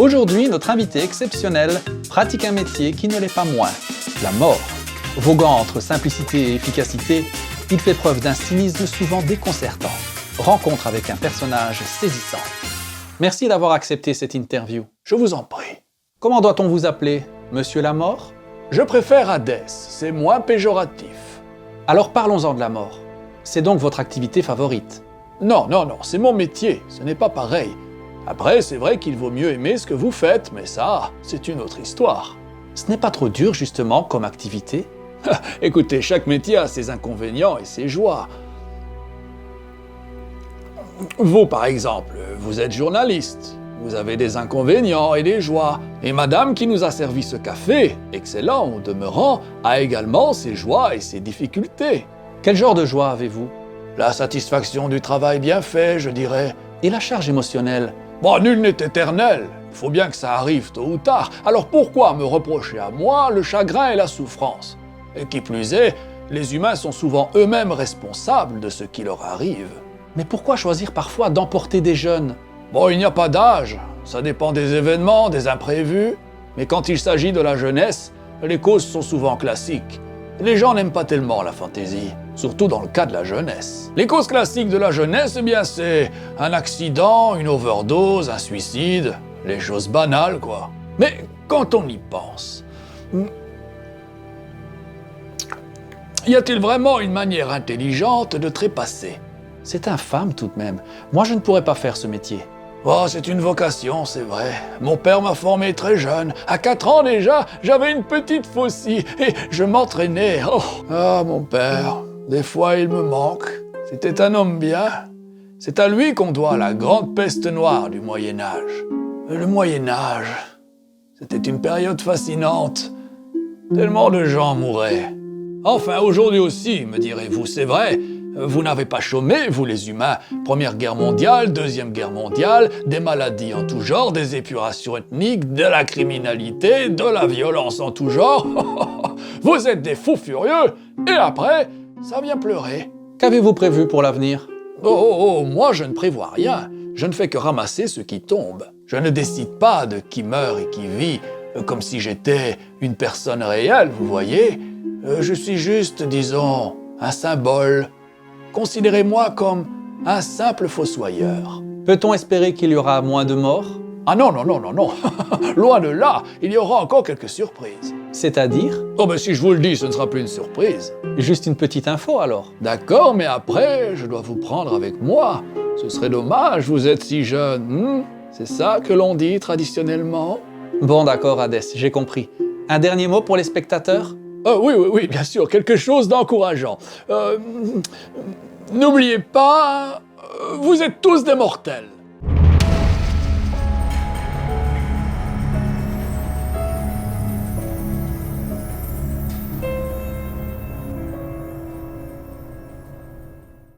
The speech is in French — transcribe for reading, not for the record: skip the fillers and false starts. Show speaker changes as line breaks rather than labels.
Aujourd'hui, notre invité exceptionnel pratique un métier qui ne l'est pas moins, la mort. Voguant entre simplicité et efficacité, il fait preuve d'un cynisme souvent déconcertant. Rencontre avec un personnage saisissant. Merci d'avoir accepté cette interview.
Je vous en prie.
Comment doit-on vous appeler, Monsieur la Mort?
Je préfère Hadès, c'est moins péjoratif.
Alors parlons-en de la mort. C'est donc votre activité favorite?
Non, c'est mon métier, ce n'est pas pareil. Après, c'est vrai qu'il vaut mieux aimer ce que vous faites, mais ça, c'est une autre histoire.
Ce n'est pas trop dur, justement, comme activité?
Écoutez, chaque métier a ses inconvénients et ses joies. Vous, par exemple, vous êtes journaliste. Vous avez des inconvénients et des joies. Et madame qui nous a servi ce café, excellent au demeurant, a également ses joies et ses difficultés.
Quel genre de joie avez-vous?
La satisfaction du travail bien fait, je dirais.
Et la charge émotionnelle?
Bon, nul n'est éternel. Il faut bien que ça arrive tôt ou tard. Alors pourquoi me reprocher à moi le chagrin et la souffrance? Et qui plus est, les humains sont souvent eux-mêmes responsables de ce qui leur arrive.
Mais pourquoi choisir parfois d'emporter des jeunes?
Bon, il n'y a pas d'âge. Ça dépend des événements, des imprévus. Mais quand il s'agit de la jeunesse, les causes sont souvent classiques. Les gens n'aiment pas tellement la fantaisie, surtout dans le cas de la jeunesse. Les causes classiques de la jeunesse, eh bien, c'est un accident, une overdose, un suicide, les choses banales, quoi. Mais quand on y pense, y a-t-il vraiment une manière intelligente de trépasser?
C'est infâme tout de même. Moi, je ne pourrais pas faire ce métier.
Oh, c'est une vocation, c'est vrai. Mon père m'a formé très jeune. À 4 ans déjà, j'avais une petite faucille et je m'entraînais. Oh. Ah, mon père, des fois il me manque. C'était un homme bien. C'est à lui qu'on doit la grande peste noire du Moyen-Âge. Le Moyen-Âge, c'était une période fascinante. Tellement de gens mouraient. Enfin, aujourd'hui aussi, me direz-vous, c'est vrai. Vous n'avez pas chômé, vous les humains. Première guerre mondiale, deuxième guerre mondiale, des maladies en tout genre, des épurations ethniques, de la criminalité, de la violence en tout genre. Vous êtes des fous furieux, et après, ça vient pleurer.
Qu'avez-vous prévu pour l'avenir?
Moi je ne prévois rien. Je ne fais que ramasser ce qui tombe. Je ne décide pas de qui meurt et qui vit, comme si j'étais une personne réelle, vous voyez. Je suis juste, disons, un symbole. Considérez-moi comme un simple fossoyeur.
Peut-on espérer qu'il y aura moins de morts?
Ah non. Loin de là, il y aura encore quelques surprises.
C'est-à-dire?
Oh ben si je vous le dis, ce ne sera plus une surprise.
Juste une petite info alors.
D'accord, mais après, je dois vous prendre avec moi. Ce serait dommage, vous êtes si jeune. C'est ça que l'on dit traditionnellement?
Bon d'accord, Hadès, j'ai compris. Un dernier mot pour les spectateurs?
Oui, bien sûr, quelque chose d'encourageant. N'oubliez pas, vous êtes tous des mortels.